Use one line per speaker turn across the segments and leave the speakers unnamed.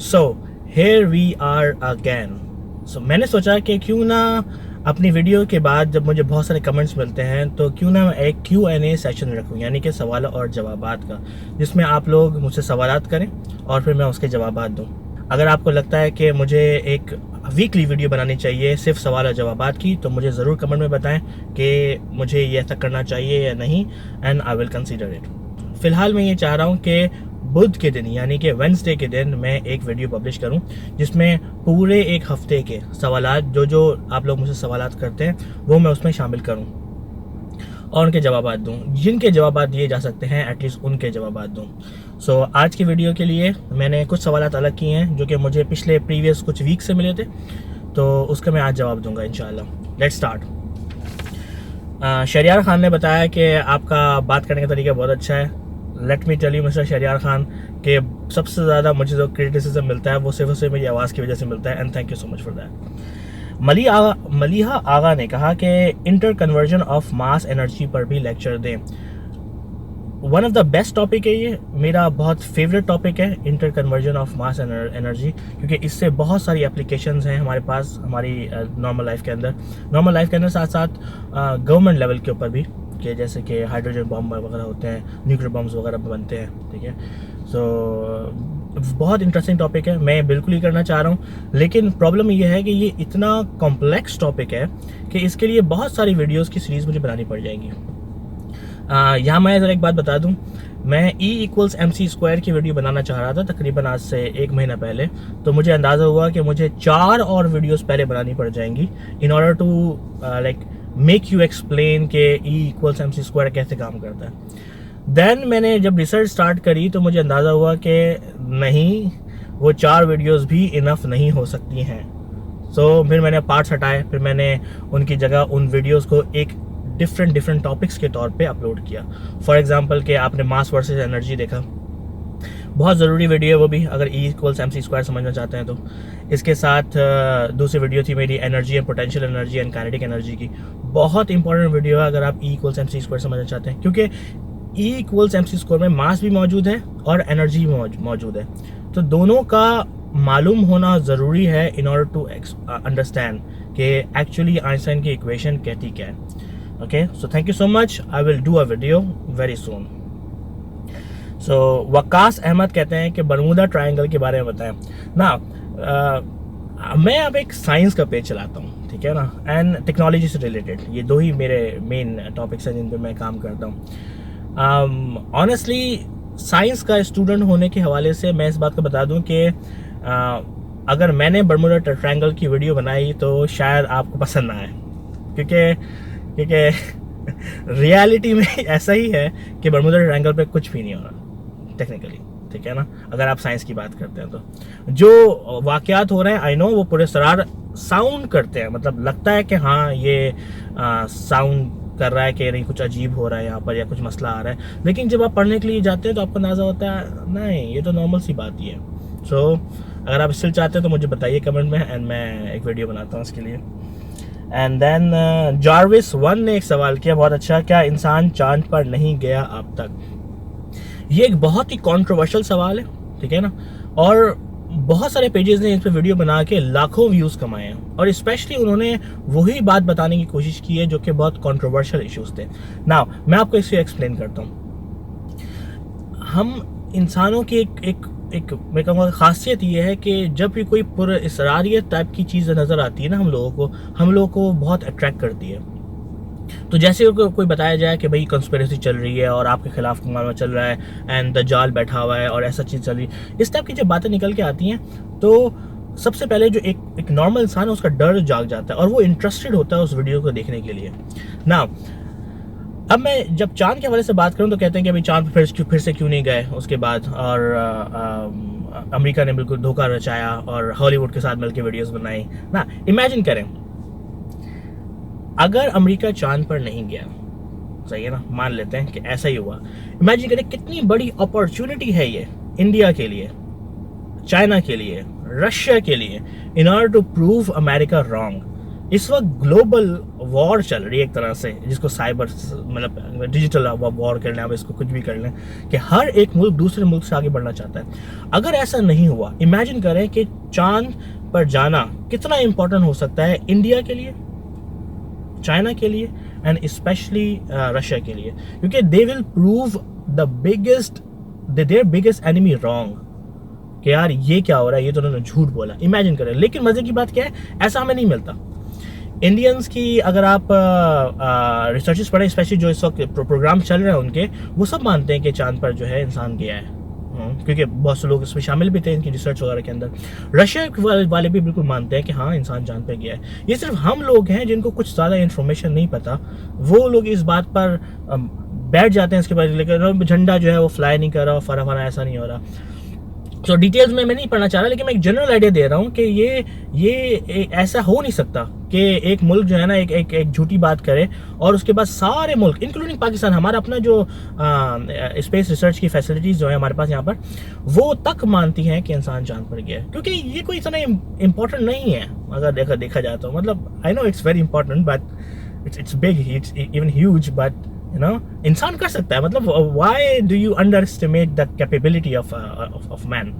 So here we are again. So मैंने सोचा कि क्यों ना अपनी वीडियो के बाद जब मुझे बहुत सारे कमेंट्स मिलते हैं तो क्यों ना मैं एक Q&A सेशन रखूं, यानी कि सवाल और जवाबात का, जिसमें आप लोग मुझसे सवालात करें और फिर मैं उसके जवाबात दूं। अगर आपको लगता है कि मुझे एक वीकली वीडियो बनानी चाहिए सिर्फ सवाल और जवाबात की, तो मुझे ज़रूर कमेंट में बताएं कि मुझे ये ऐसा करना चाहिए या नहीं, and I will consider it. फ़िलहाल मैं ये चाह रहा हूँ कि बुध के दिन यानी कि वेंसडे के दिन मैं एक वीडियो पब्लिश करूं जिसमें पूरे एक हफ्ते के सवालात जो आप लोग मुझसे सवालात करते हैं वो मैं उसमें शामिल करूं और उनके जवाबात दूं, जिनके जवाबात दिए जा सकते हैं एटलीस्ट उनके जवाबात दूं। सो आज की वीडियो के लिए मैंने कुछ सवालात अलग किए हैं जो कि मुझे पिछले प्रीवियस कुछ वीक से मिले थे, तो उसका मैं आज जवाब दूंगा इंशाल्लाह। Let's start. शरियार खान ने बताया कि आपका बात करने का तरीका बहुत अच्छा है। Let me tell you mister Shahryar Khan के सबसे ज़्यादा मुझे जो क्रिटिसिज्म मिलता है वो सिर्फ और सिर्फ मेरी आवाज़ की वजह से मिलता है, and thank you so much for that. Maliha Agha ने कहा कि inter conversion of mass energy पर भी लेक्चर दें। One of the best topic है ये, मेरा बहुत फेवरेट टॉपिक है inter conversion of mass energy, क्योंकि इससे बहुत सारी एप्लीकेशंस हैं हमारे पास हमारी नॉर्मल लाइफ के अंदर साथ साथ गवर्नमेंट लेवल के ऊपर भी, कि जैसे कि हाइड्रोजन बम वगैरह होते हैं, न्यूक्लियर बम्स वगैरह बनते हैं, ठीक है। सो बहुत इंटरेस्टिंग टॉपिक है, मैं बिल्कुल ही करना चाह रहा हूँ, लेकिन प्रॉब्लम ये है कि ये इतना कॉम्प्लेक्स टॉपिक है कि इसके लिए बहुत सारी वीडियोस की सीरीज़ मुझे बनानी पड़ जाएगी। यहाँ मैं ज़रा एक बात बता दूँ, मैं E=mc² की वीडियो बनाना चाह रहा था तकरीबन आज से 1 महीना पहले, तो मुझे अंदाज़ा हुआ कि मुझे 4 और वीडियोस पहले बनानी पड़ जाएंगी in order to like make you explain के E=mc² कैसे काम करता है। देन मैंने जब रिसर्च स्टार्ट करी तो मुझे अंदाज़ा हुआ कि नहीं, वो 4 वीडियोस भी इनफ नहीं हो सकती हैं। सो फिर मैंने पार्ट्स हटाए, फिर मैंने उनकी जगह उन वीडियोस को एक डिफरेंट टॉपिक्स के तौर पे अपलोड किया। फॉर एग्जांपल कि आपने मास वर्सेस एनर्जी देखा, बहुत ज़रूरी वीडियो है वो भी, अगर E=mc² समझना चाहते हैं तो। इसके साथ दूसरी वीडियो थी मेरी energy and potential energy and kinetic energy की, बहुत इंपॉर्टेंट वीडियो है अगर आप E=mc² समझना चाहते हैं, क्योंकि E=mc² में मास भी मौजूद है और एनर्जी भी मौजूद है, तो दोनों का मालूम होना ज़रूरी है इन ऑर्डर टू अंडरस्टैंड कि एक्चुअली आइंस्टाइन की इक्वेशन कहती क्या है। Okay, so thank you so much, I will do a video very soon. So Waqas Ahmed कहते हैं कि बरमूडा ट्रायंगल के बारे में बताएं ना। मैं अब एक साइंस का पेज चलाता हूँ, ठीक है ना, एंड टेक्नोलॉजी से रिलेटेड, ये 2 ही मेरे मेन टॉपिक्स हैं जिन पे मैं काम करता हूँ। ऑनेस्टली साइंस का स्टूडेंट होने के हवाले से मैं इस बात को बता दूं कि अगर मैंने बरमूडा ट्रायंगल की वीडियो बनाई तो शायद आपको पसंद ना आए, क्योंकि रियलिटी में ऐसा ही है कि बरमूडा ट्रायंगल पे कुछ भी नहीं हो रहा टेक्निकली, ठीक है ना, अगर आप साइंस की बात करते हैं तो। जो वाकयात हो रहे हैं आई नो वो पूरे सरार साउंड करते हैं, मतलब लगता है कि हाँ ये साउंड कर रहा है कि नहीं कुछ अजीब हो रहा है यहाँ पर या कुछ मसला आ रहा है, लेकिन जब आप पढ़ने के लिए जाते हैं तो आपको अंदाज़ा होता है नहीं ये तो नॉर्मल सी बात ही है। सो अगर आप स्टिल चाहते हैं तो मुझे बताइए कमेंट में, एंड मैं एक वीडियो बनाता हूँ इसके लिए। एंड देन जारविस 1 ने एक सवाल किया बहुत अच्छा, क्या इंसान चांद पर नहीं गया अब तक? ये एक बहुत ही कॉन्ट्रोवर्शियल सवाल है, ठीक है ना, और बहुत सारे पेजेस ने इस पर वीडियो बना के लाखों व्यूज़ कमाए हैं, और स्पेशली उन्होंने वही बात बताने की कोशिश की है जो कि बहुत कंट्रोवर्शियल इश्यूज थे। नाउ मैं आपको इसे एक्सप्लेन करता हूँ। हम इंसानों की एक मैं कहूँगा खासियत ये है कि जब भी कोई पुरअसरारियत टाइप की चीज़ नज़र आती है ना हम लोगों को बहुत अट्रैक्ट करती है। तो जैसे कोई बताया जाए कि भाई कंस्पिरेसी चल रही है और आपके खिलाफ मामला चल रहा है एंड दज्जाल बैठा हुआ है और ऐसा चीज़ चल रही है, इस टाइप की जब बातें निकल के आती हैं तो सबसे पहले जो एक नॉर्मल इंसान है उसका डर जाग जाता है और वो इंटरेस्टेड होता है उस वीडियो को देखने के लिए। ना अब मैं जब चांद के हवाले से बात करूं तो कहते हैं कि अभी चांद फिर से क्यों नहीं गए उसके बाद, और अमेरिका ने बिल्कुल धोखा रचाया और हॉलीवुड के साथ मिलकर वीडियोस बनाई ना। इमेजिन करें अगर अमेरिका चांद पर नहीं गया, सही है ना, मान लेते हैं कि ऐसा ही हुआ, इमेजिन करें कितनी बड़ी अपॉर्चुनिटी है ये इंडिया के लिए, चाइना के लिए, रशिया के लिए, in order to prove America wrong. इस वक्त ग्लोबल वॉर चल रही है एक तरह से, जिसको साइबर मतलब डिजिटल वॉर कर लें, आप इसको कुछ भी कर लें, कि हर एक मुल्क दूसरे मुल्क से आगे बढ़ना चाहता है। अगर ऐसा नहीं हुआ, इमेजिन करें कि चांद पर जाना कितना इंपॉर्टेंट हो सकता है इंडिया के लिए, चाइना के लिए एंड स्पेशली रशिया के लिए, क्योंकि they will prove their biggest enemy wrong कि यार ये क्या हो रहा है, ये तो उन्होंने झूठ बोला। इमेजिन करें। लेकिन मजे की बात क्या है, ऐसा हमें नहीं मिलता। इंडियंस की अगर आप रिसर्चेस पढ़ें, स्पेशली जो इस वक्त प्रोग्राम चल रहे हैं उनके, वो सब मानते हैं कि चांद पर जो है इंसान गया है, क्योंकि बहुत से लोग इसमें शामिल भी थे इनकी रिसर्च वगैरह के अंदर। रशिया वाले भी बिल्कुल मानते हैं कि हाँ इंसान चांद पर गया है। ये सिर्फ हम लोग हैं जिनको कुछ ज़्यादा इन्फॉर्मेशन नहीं पता, वो लोग इस बात पर बैठ जाते हैं इसके बाद, लेकिन झंडा जो है वो फ्लाई नहीं कर रहा, फरा ऐसा नहीं हो रहा। तो डिटेल्स में मैं नहीं पढ़ना चाह रहा, लेकिन मैं एक जनरल आइडिया दे रहा हूँ कि ये ऐसा हो नहीं सकता कि एक मुल्क जो है ना एक झूठी बात करे और उसके बाद सारे मुल्क इंक्लूडिंग पाकिस्तान, हमारा अपना जो स्पेस रिसर्च की फैसिलिटीज़ जो है हमारे पास यहाँ पर, वो तक मानती हैं कि इंसान चांद पर गया है, क्योंकि ये कोई इतना इम्पोर्टेंट नहीं है अगर देखा जाए तो। मतलब I know it's very important but it's big, it's even huge, but इंसान कर सकता है। मतलब why do you under estimate the capability of man,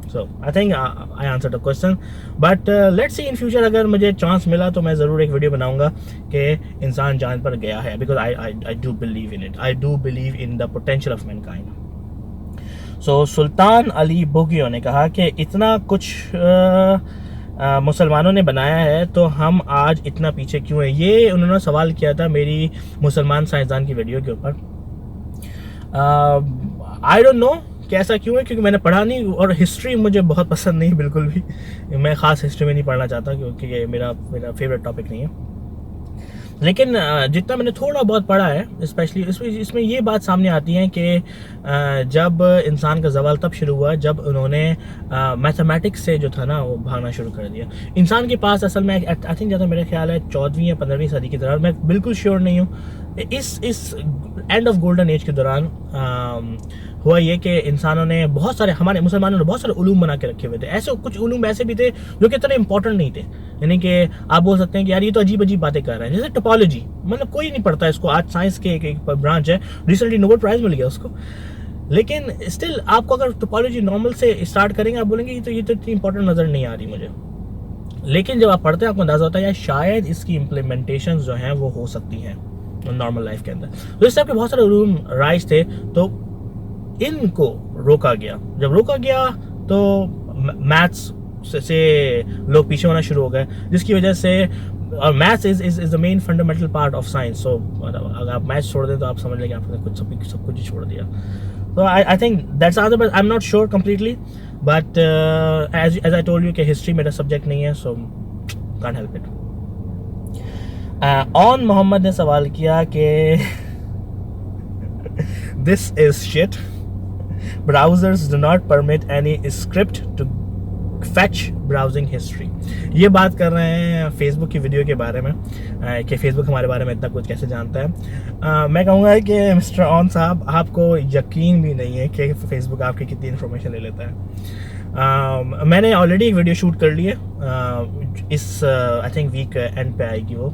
so I think I answer the question, but let's see in future अगर मुझे chance मिला तो मैं ज़रूर एक वीडियो बनाऊंगा कि इंसान चांद पर गया है, because I do believe in it, I do believe in the potential of mankind. So Sultan Ali बोगियो ने कहा कि इतना कुछ मुसलमानों ने बनाया है तो हम आज इतना पीछे क्यों है। ये उन्होंने सवाल किया था मेरी मुसलमान साइंसदान की वीडियो के ऊपर। आई डोंट नो कि ऐसा क्यों है, क्योंकि मैंने पढ़ा नहीं और हिस्ट्री मुझे बहुत पसंद नहीं बिल्कुल भी। मैं ख़ास हिस्ट्री में नहीं पढ़ना चाहता क्योंकि ये मेरा फेवरेट टॉपिक नहीं है। लेकिन जितना मैंने थोड़ा बहुत पढ़ा है, स्पेशली इसमें ये बात सामने आती है कि जब इंसान का ज़वाल तब शुरू हुआ जब उन्होंने मैथमेटिक्स से जो था ना वो भागना शुरू कर दिया। इंसान के पास असल में आई थिंक ज़्यादा मेरा ख्याल है 14वीं या 15वीं सदी के दौरान, मैं बिल्कुल श्योर नहीं हूँ, इस एंड ऑफ गोल्डन एज के दौरान हुआ ये कि इंसानों ने बहुत सारे, हमारे मुसलमानों ने बहुत सारे उलूम बना के रखे हुए थे। ऐसे कुछ उलूम ऐसे भी थे जो कि इतने इंपॉर्टेंट नहीं थे, यानी कि आप बोल सकते हैं कि यार ये तो अजीब अजीब बातें कर रहे हैं, जैसे टोपोलॉजी, मतलब कोई नहीं पढ़ता इसको। आज साइंस के एक ब्रांच है, रिसेंटली नोबेल प्राइज मिल गया उसको, लेकिन स्टिल आपको अगर टोपोलॉजी नॉर्मल से स्टार्ट करेंगे आप बोलेंगे ये तो इतनी इंपॉर्टेंट नज़र नहीं आ रही मुझे। लेकिन जब आप पढ़ते हैं आपको अंदाजा होता है यार शायद इसकी इम्प्लीमेंटेशन जो हैं वो हो सकती हैं नॉर्मल लाइफ के अंदर। तो इस टाइप के बहुत सारे उलूम राइज थे, तो इनको रोका गया। जब रोका गया तो मैथ्स से लोग पीछे होना शुरू हो गए, जिसकी वजह से, और maths is the main fundamental part of science. So अगर आप मैथ्स छोड़ दें तो आप समझ लें कि आपने सब कुछ ही छोड़ दिया। तो I think that's answer, but I am not sure completely, but as I told you कि हिस्ट्री मेरा सब्जेक्ट नहीं है, so can't help it. Aun Mohammad ने सवाल किया कि this is shit, browsers do not permit any script to fetch browsing history। ये बात कर रहे हैं फेसबुक की वीडियो के बारे में कि फेसबुक हमारे बारे में इतना कुछ कैसे जानता है। मैं कहूँगा कि मिस्टर ऑन साहब, आपको यकीन भी नहीं है कि फेसबुक आपकी कितनी इन्फॉर्मेशन ले लेता है। मैंने ऑलरेडी एक वीडियो शूट कर ली है, इस आई थिंक वीक एंड पे आएगी वो,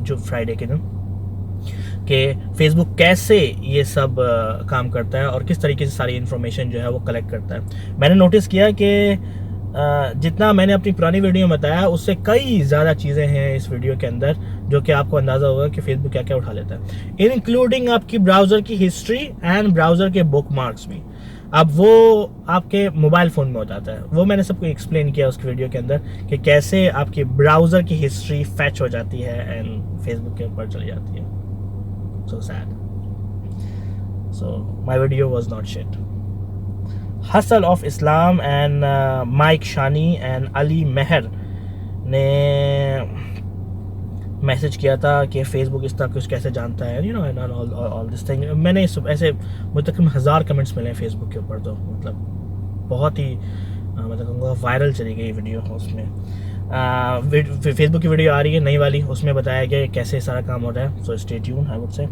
जो फ्राइडे के दिन, कि फेसबुक कैसे ये सब काम करता है और किस तरीके से सारी इन्फॉर्मेशन जो है वो कलेक्ट करता है। मैंने नोटिस किया कि जितना मैंने अपनी पुरानी वीडियो में बताया उससे कई ज़्यादा चीज़ें हैं इस वीडियो के अंदर जो कि आपको अंदाज़ा होगा कि फेसबुक क्या क्या उठा लेता है, इंक्लूडिंग आपकी ब्राउज़र की हिस्ट्री एंड ब्राउज़र के बुक मार्क्स भी। अब वो आपके मोबाइल फ़ोन में होता है, वो मैंने सबको एक्सप्लेन किया उसकी वीडियो के अंदर कि कैसे आपकी ब्राउज़र की हिस्ट्री फैच हो जाती है एंड फेसबुक के ऊपर चली जाती है। So sad. So my video was not shit. Hustle of Islam and Mike Shani and Ali Meher ने मैसेज किया था कि फेसबुक इस तरह कुछ कैसे जानता है, you know, and all this thing। मैंने ऐसे मुझे तकरीबन 1000 कमेंट्स मिले हैं फेसबुक के ऊपर, तो मतलब बहुत ही मतलब कहूँगा वायरल चली गई वीडियो। उसमें फेसबुक की वीडियो आ रही है नई वाली, उसमें बताया गया कैसे सारा काम हो रहा है। So stay tune I would say.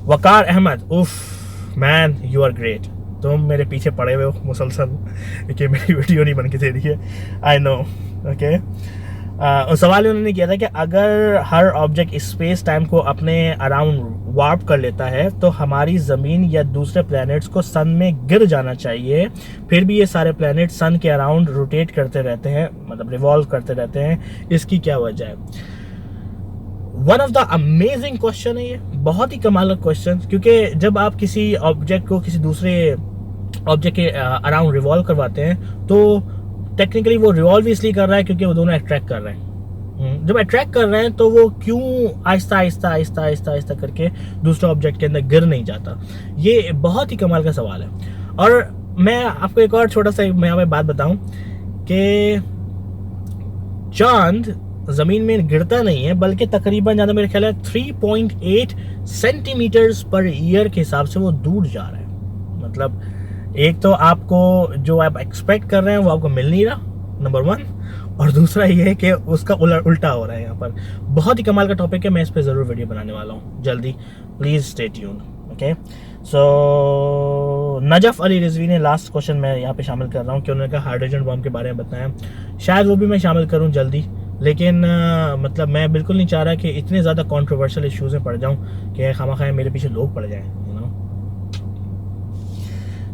Waqar Ahmad, उफ मैन यू आर ग्रेट, तुम मेरे पीछे पड़े हुए हो मुसलसल कि मेरी वीडियो नहीं बन के दे रही है, आई नो, ओके। सवाल उन्होंने किया था कि अगर हर ऑब्जेक्ट स्पेस टाइम को अपने अराउंड वार्प कर लेता है तो हमारी ज़मीन या दूसरे प्लैनेट्स को सन में गिर जाना चाहिए, फिर भी ये सारे प्लैनेट सन के अराउंड रोटेट करते रहते हैं, मतलब रिवॉल्व करते रहते हैं, इसकी क्या वजह है? One of the amazing question है ये, बहुत ही कमाल का क्वेश्चन, क्योंकि जब आप किसी ऑब्जेक्ट को किसी दूसरे ऑब्जेक्ट के अराउंड रिवॉल्व करवाते हैं तो टेक्निकली वो रिवॉल्व इसलिए कर रहा है क्योंकि वो दोनों अट्रैक्ट कर रहे हैं। जब अट्रैक्ट कर रहे हैं तो वो क्यों आहिस्ता आहिस्ता आहिस्ता आहिस्ता आहिस्ता करके दूसरे ऑब्जेक्ट के अंदर गिर नहीं जाता? ये बहुत ही कमाल का सवाल है। और मैं आपको एक और छोटा सा मैं यहाँ पे बात बताऊं कि चांद जमीन में गिरता नहीं है, बल्कि तकरीबन ज़्यादा मेरे ख्याल है 3.8 सेंटीमीटर्स पर ईयर के हिसाब से वो दूर जा रहा है। मतलब एक तो आपको जो आप एक्सपेक्ट कर रहे हैं वो आपको मिल नहीं रहा, नंबर 1, और दूसरा ये है कि उसका उल्टा हो रहा है यहाँ पर। बहुत ही कमाल का टॉपिक है, मैं इस पर ज़रूर वीडियो बनाने वाला हूँ जल्दी, please stay tune. Okay, so Najaf Ali Rizvi ने लास्ट क्वेश्चन मैं यहाँ पे शामिल कर रहा हूँ कि उन्होंने कहा हाइड्रोजन बम के बारे में बताया, शायद वो भी मैं शामिल करूँ जल्दी, लेकिन मतलब मैं बिल्कुल नहीं चाह रहा कि इतने ज़्यादा कंट्रोवर्शियल इश्यूज़ में पड़ जाऊँ कि खामखा मेरे पीछे लोग पड़ जाएँ, यू नो।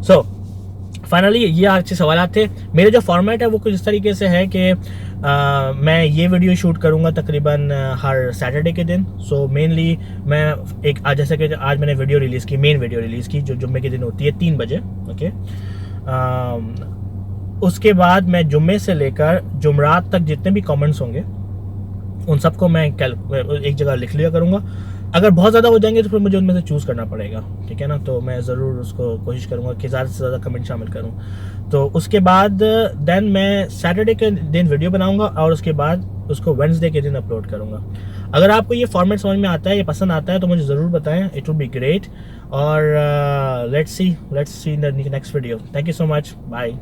सो फाइनली ये अच्छे सवाल थे। मेरे जो फॉर्मेट है वो कुछ इस तरीके से है कि मैं ये वीडियो शूट करूँगा तकरीबन हर सैटरडे के दिन। सो मेनली मैं एक आज जैसे कि आज मैंने वीडियो रिलीज़ की, मेन वीडियो रिलीज़ की जो जुम्मे के दिन होती है 3 बजे। ओके, उसके बाद मैं जुम्मे से लेकर जुमरात तक जितने भी कमेंट्स होंगे उन सबको मैं एक जगह लिख लिया करूँगा। अगर बहुत ज़्यादा हो जाएंगे तो फिर मुझे उनमें से चूज़ करना पड़ेगा, ठीक है ना। तो मैं ज़रूर उसको कोशिश करूँगा कि ज़्यादा से ज़्यादा कमेंट शामिल करूँ। तो उसके बाद देन मैं सैटरडे के दिन वीडियो बनाऊँगा और उसके बाद उसको वेडनेसडे के दिन अपलोड करूँगा। अगर आपको ये फॉर्मेट समझ में आता है, ये पसंद आता है तो मुझे ज़रूर बताएं, इट वुड बी ग्रेट। और let's see in the next video. Thank you so much, bye.